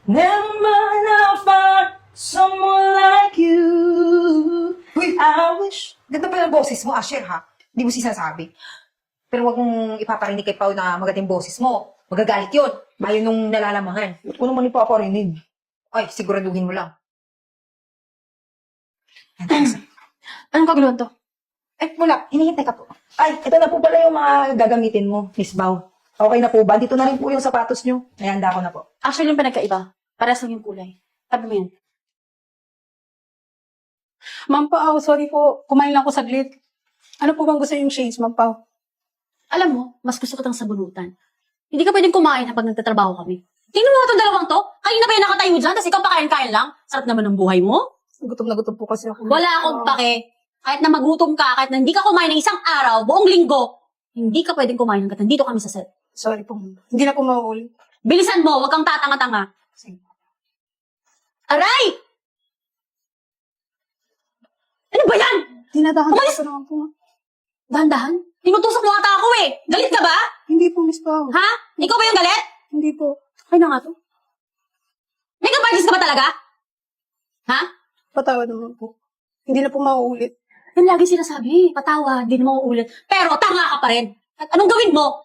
Never mind, I found someone like you. Uy, I wish. ganda pa ng boses mo, Asher, ha? Hindi mo sinasabi. Pero wag mong ipaparinig kay Pao na magandang boses mo. Magagalit yun. Ayaw nung nalalamahan. Ba't ko naman ipaparinig? Ay, siguraduhin mo lang. Anong kaguluhan to? Ay, wala. Hinihintay ka po. Ay, ito na po pala yung mga gagamitin mo, Miss Bao. Okay na po ba? Dito na rin po yung sapatos nyo. Nahanda ko na po. Actually, yung pinagkaiba. Parehas lang yung kulay. Tabi mo yan. Ma'am Pao, sorry po. Kumain lang ako saglit. Ano po bang gusto yung shades, Ma'am Pao? Alam mo, mas gusto ko tang sabunutan. Hindi ka pwedeng kumain habang nagtatrabaho kami. Tingnan mo itong dalawang to. Kanina pa yung nakatayo dyan, tapos ikaw pakain-kain lang. Sarap naman ng buhay mo. Gutom na gutom po kasi ako. Wala akong pake. Kahit na magutom ka, kahit na hindi ka kumain ng isang araw, buong linggo, hindi ka pwedeng kumain hanggat nandito kami sa set. Sorry po. Hindi na po mauulit. Bilisan mo, huwag kang tatanga-tanga. Sige. Aray! Ano ba yan? Dinadahan Umalis! ko naman po. Dahan-dahan? Tinutusok mo ata ako eh. Galit ka ba? Hindi po, Miss Pao. Ha? Ikaw ba yung galit? Hindi po. Ay na nga to. Makeup artist ka ba talaga? Ha? Patawad naman po. Hindi na po mauulit. Yan lagi sinasabi. Patawa, di na mauulit. Pero tanga ka pa rin. At anong gawin mo?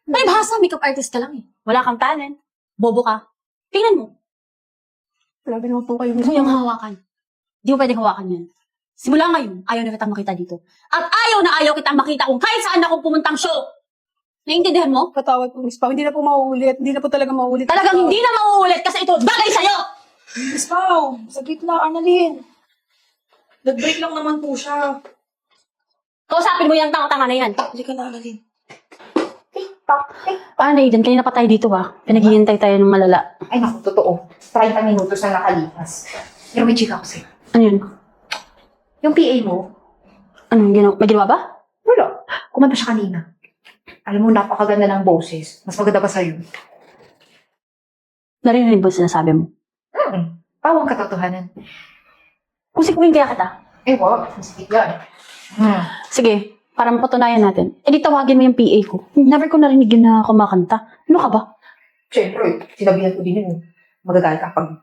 May bahasa, makeup artist ka lang eh. Wala kang talent. Bobo ka. Tingnan mo. Grabe naman po kayo, Miss Gusto yung Pao. hawakan. Di mo pwedeng hawakan yan. Simula ngayon, ayaw na kitang makita dito. At ayaw kitang makita kung kahit saan ako pumuntang show. Naiintindihan mo? Patawad po, Miss Pao. Hindi na po mauulit. Hindi na po talaga mauulit. Talagang hindi na mauulit kasi ito bagay sa'yo! Miss Bao, saglit na, Annalyn. Nag-break lang naman po siya. Kausapin mo yung tanga-tanga na yan. Halika na, Annalyn. Paano Aiden? Kanina pa tayo dito Pinaghihintay tayo ng malala. Ay, naku, totoo. 30 minutos na nakalipas. Pero may chika ko sa'yo. Ano yun? Yung PA mo, Ano, may ginawa ba? wala. Kumanta siya kanina. Alam mo, napakaganda ng boses. Mas maganda pa sa'yo. Narinig ba sinasabi mo? Pawang katotohanan. Kung sikuin kaya kita. Eh, wag. Masakit yan. Sige, para mapatunayan natin. Eh di tawagin mo yung PA ko. Never ko narinig yun na kumakanta. Ano ka ba? Siyempre, sinabihan ko din yun. Magagalit ka pag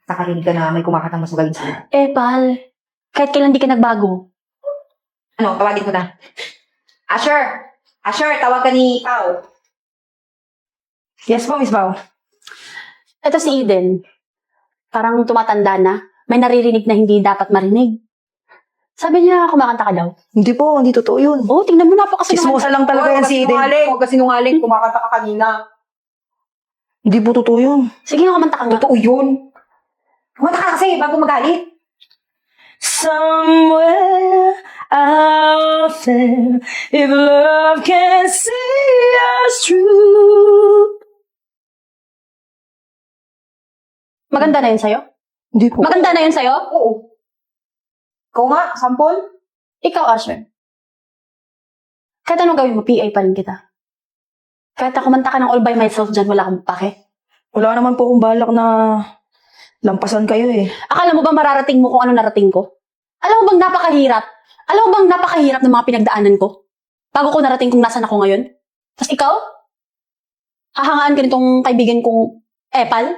nakarinig ka na may kumakatang mas magaling sa'yo. Eh, pal. Kahit kailan di ka nagbago. Ano, tawagin ko na. Asher! Asher, tawag ka ni Pao. Yes po, Miss Bao. Ito si Eden. Parang tumatanda na. May naririnig na hindi dapat marinig. Sabi niya, kumakanta ka daw. Hindi po, hindi totoo yun. Oh, tingnan mo, napakasinungaling. Chismosa lang talaga yan si Eden. Huwag ka sinungaling. Kumakanta ka kanina. Hindi po totoo yun. Sige nga, kumanta ka nga. Totoo yun. Kumanta ka kasi bago magalit. Somewhere out there, if love can see us through. Maganda na yun sa'yo? Hindi po. Maganda na yun sa'yo? Oo. Ikaw nga, sample. Ikaw, Asher. Kahit anong gawin mo, PA pa rin kita. Kahit ako kumanta ka ng all by myself dyan, wala kang pake. Wala naman po akong balak na lampasan kayo eh. Akala mo ba mararating mo kung ano narating ko? Alam mo bang napakahirap? Alam mo bang napakahirap ng mga pinagdaanan ko? Bago ko narating kung nasan ako ngayon? Tapos ikaw? Hahangaan ka nitong kaibigan kong Epal?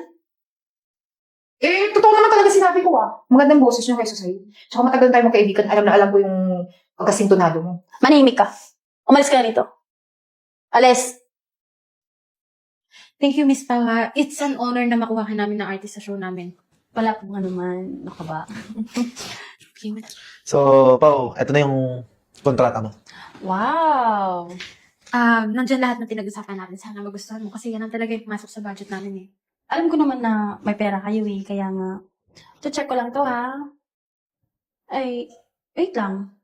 Eh, totoo naman talaga sinabi ko Magandang boses niya kaysa sa'yo. Tsaka matagal tayo magkaibigan. Alam na alam ko yung pagkasintonado mo. Manahimik ka. Umalis ka na rito. Alis. Thank you, Miss Pawa. It's an honor na makuha ka namin ng artist sa show namin. Wala po nga naman. Ano ka ba? So, Pao, eto na yung kontrata mo. Wow! Nandiyan lahat ng pinag-usapan natin. Sana magustuhan mo kasi yan ang talaga yung pumasok sa budget namin eh. Alam ko naman na may pera kayo eh. Kaya nga, check ko lang to Ay, wait lang.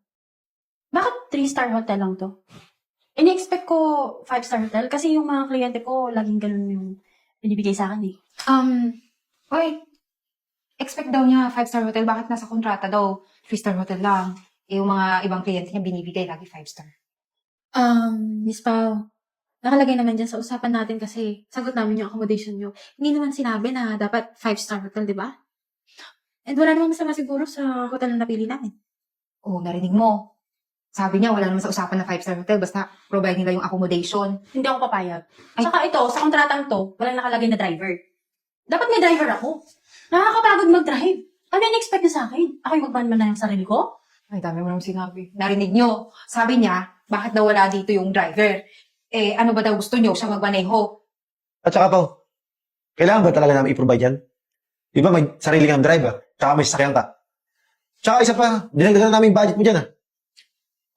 Bakit 3-star hotel lang to? Ini-expect ko 5-star hotel kasi yung mga kliyente ko laging ganun yung binibigay sa akin eh. Wait. Expect daw niya 5-star hotel. Bakit nasa kontrata daw 3-star hotel lang? Eh, yung mga ibang kliyente niya binibigay lagi 5-star. Miss Pao, nakalagay naman dyan sa usapan natin kasi sagot namin yung accommodation nyo. Hindi naman sinabi na dapat 5-star hotel, di ba? And wala namang masama siguro sa hotel na napili namin. Oh, narinig mo. Sabi niya, wala naman sa usapan ng 5-star hotel. Basta provide nila yung accommodation. Hindi ako papayag. Ay. Saka ito, sa kontratang to, walang nakalagay na driver. Dapat may driver ako. Nakakapagod mag-drive. Ano yung expect niya sa akin? Ako yung magban na ng sarili ko? Ay, dami mo nang sinabi. Narinig nyo. Sabi niya, bakit daw wala dito yung driver? Eh, ano ba daw gusto nyo? Siya magmaneho. At saka, Pao, kailangan ba talaga namin i-provide yan? Di ba may sarili kang driver? Tsaka may sasakyan ka. Tsaka isa pa, dinagdagan namin yung budget mo dyan, ah.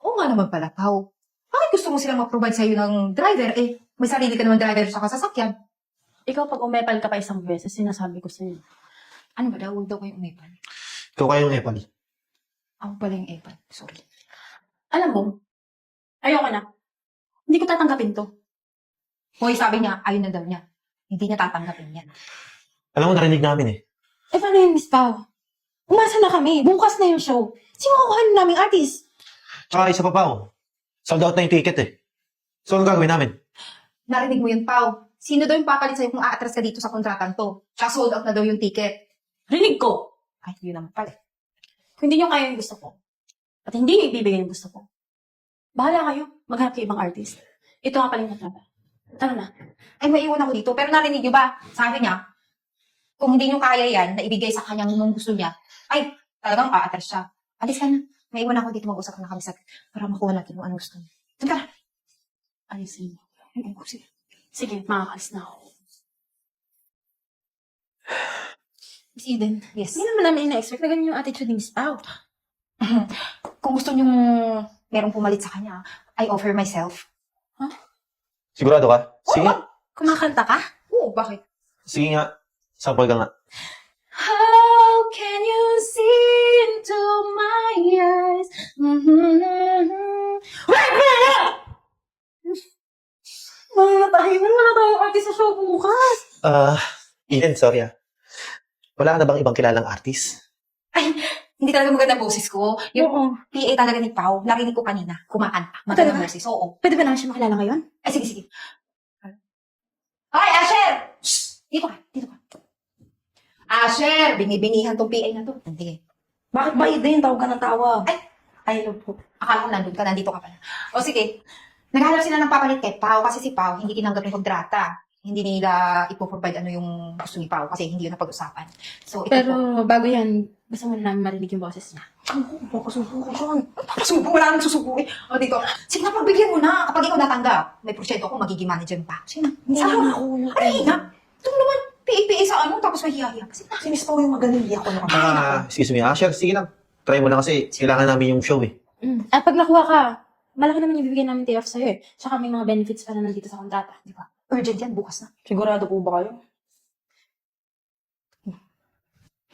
Oo nga naman pala, Pao. Bakit gusto mo silang mag-provide sa'yo ng driver? Eh, may sarili ka naman driver sa sasakyan. Ikaw pag umepal ka pa isang beses, sinasabi ko sa'yo. Ano ba daw? Huwag daw kayong umepal. Ikaw kayo yung Epal. Ako pala yung epal. Sorry. Alam mo, ayoko na. Hindi ko tatanggapin to. Hoy, sabi niya, ayun na daw niya. Hindi niya tatanggapin yan. Alam mo, narinig namin eh. Eh, paano yun, Miss Pao? Umasa na kami. Bukas na yung show. Sino kukuhanin naming artist? Tsaka isa pa, Pao. Sold out na yung ticket eh. So, anong gagawin namin? Narinig mo yun, Pao. Sino daw yung papalit sa'yo kung aatras ka dito sa kontratan to? Tsaka sold out na daw yung ticket. Rinig ko. Ay, yun naman pala. Kung hindi nyo kaya yung gusto ko, at hindi nyo ibibigay yung gusto ko, bahala kayo. Maghanap kayo ibang artist. Ito nga pala yung natraba. Tara na. Ay, maiwan ako dito. Pero narinig niyo ba? Sabi niya, kung hindi niyo kaya yan, na ibigay sa kanya nung gusto niya, ay, talagang aatras siya. Alis ka na. Maiwan ako dito. Mag-usap na kami sa para makuha natin kung anong gusto niya. Doon ka na. Alisin mo. Sige. Sige, makakalis na ako. Miss Eden, Yes. hindi naman namin ina-expect na ganyan yung attitude ni Miss Pao. Kung gusto niyong merong pumalit sa kanya, I offer myself. Sigurado ka? Sige nga. Kumakanta ka? Oo, bakit? Sige nga. Sample ka nga. How can you see into my eyes? Wala tayong artist sa show bukas. Eden, sorry ah. Wala ka na bang ibang kilalang artist? Hindi talaga maganda boses ko. Yung PA talaga ni Pao, narinig ko kanina, kumakanta. Maganda Talaga? boses, oo. Pwede ba namin siya makilala ngayon? Ay, sige, sige. Hoy, Asher! Shh! Dito ka, dito ka. Asher! Binibinihan tong PA na to. Hindi. Bakit ba Eden? Tawag ka ng tawag. Ay, hello po. Akala ko nandun ka, nandito ka pala. O sige, naghahanap sila ng papalit kay Pao kasi si Pao hindi tinanggap yung kontrata. Hindi nila ipoprovide ano yung gusto ni Pao kasi hindi yun napag-usapan. So, ito po. Pero bago yan, gusto mo na namin marinig yung boses niya. Pakasubo ko dyan. Papasubo, wala nang susubo eh. O dito, sige na, pagbigyan mo na. Kapag ikaw natanggap, may porsyento ako, magiging manager pa. Sige na. Hindi Sama naman na. ako. Ay, na. Ito naman, PA sa ano, tapos mahihahiya. Kasi Si Miss Pao yung magaling. Hindi ako na. Excuse me, Asher. Sige lang. Try mo lang kasi kailangan namin yung show eh. At pag nakuha ka, malaki naman yung bibigyan namin day off sa'yo eh. Tsaka may mga benefits pa na nandito sa kontrata, di ba? urgent yan, bukas na. Sigurado po ba kayo?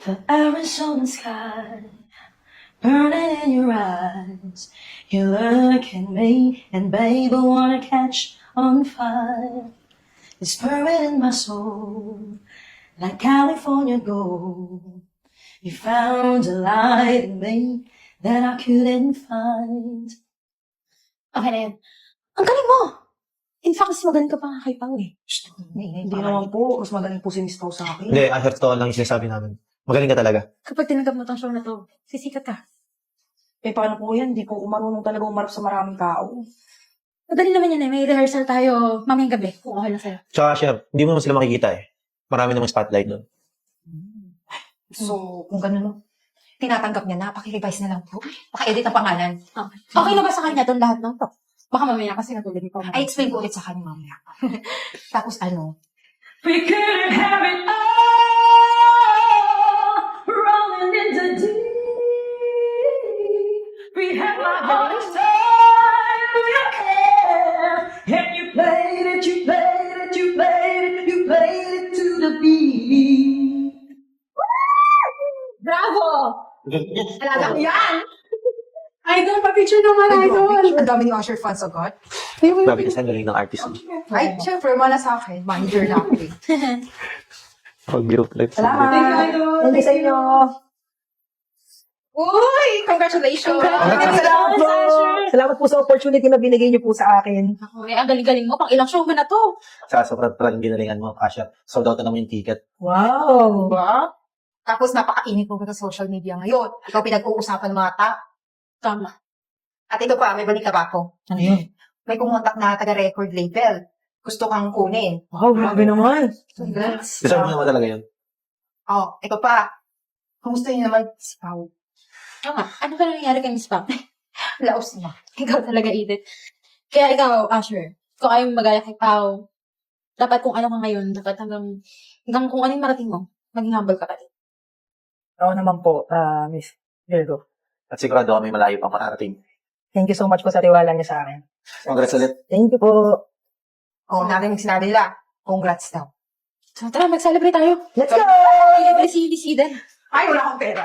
The Arizona sky burning in your eyes. You look at me and babe, I wanna catch on fire. It's burning in my soul like California gold. You found a light in me that I couldn't find. Okay na yan. Ang galing mo! In fact, mas magaling ka pa nga kay Pao eh. Hindi naman po. Mas magaling po si Miss Pao sa akin. Hindi, Asher, totoo lang yung sinasabi namin. Magaling ka talaga. Kapag tinanggap mo tong show na to, sisikat ka. Eh, paano po yan? Hindi po ako marunong talaga umarap sa maraming tao. Madali naman yan eh. May rehearsal tayo mamayang gabi kung okay lang sa'yo. Tsaka, Asher, hindi mo naman sila makikita eh. Marami namang spotlight doon. So, kung gano'n, no, tinatanggap niya na, paki-revise na lang po. Paki-edit ang pangalan. Okay na ba sa kanya itong lahat ng to? Baka mamaya kasi natulad ni Pao. I explain ko ulit sa kanya mamaya. Tapos ano, We couldn't have it all, rolling in the deep. We had my heart's time in your hand, and you played it, you played it, you played it, you played it to the beat. Bravo! alaga ko yan! Idol, pa-picture naman, Idol. Ang dami ni Usher fans agad. Grabe kasi ang galing ng artist. Ay, syempre, wala sa akin. Manager na ako eh. Pag-build life. Salamat! Thank you sa inyo! Uy! Congratulations! Salamat po! Salamat po sa opportunity na binigay niyo po sa akin. Okay, ang galing-galing mo. Pang ilang show mo na to. Sa sobrang talagang ginalingan mo, Asher. Sold out na naman yung ticket. Wow! Diba? Tapos napakainit po sa social media ngayon. Ikaw pinag-uusapan ng mga tao. Tama. At ito pa, may balik ka ba ako? Ano yun? May kumontak na taga-record label. gusto kang kunin. Wow, grabe naman. Congrats. Deserve mo naman talaga yun. Oh, ito pa. Kumusta niyo naman si Pao? Tama. Ano ba nangyayari kay Miss Pam? Laos niya. Ikaw talaga, Edith. Kaya ikaw, Asher, kung ayaw magaya kay Pao, dapat kung ano ka ngayon, dapat hanggang kung ano yung marating mo, maging humble ka pa rin. Oo naman po, Miss Virgo. At sigurado kami malayo pang makarating. Thank you so much po sa tiwala niyo sa akin. Congrats ulit. Thank you po. Oh, natin sinabi nila. Congrats daw. So tara, mag-celebrate tayo. Let's go! Libre si Miss Eden. Ay, wala akong pera.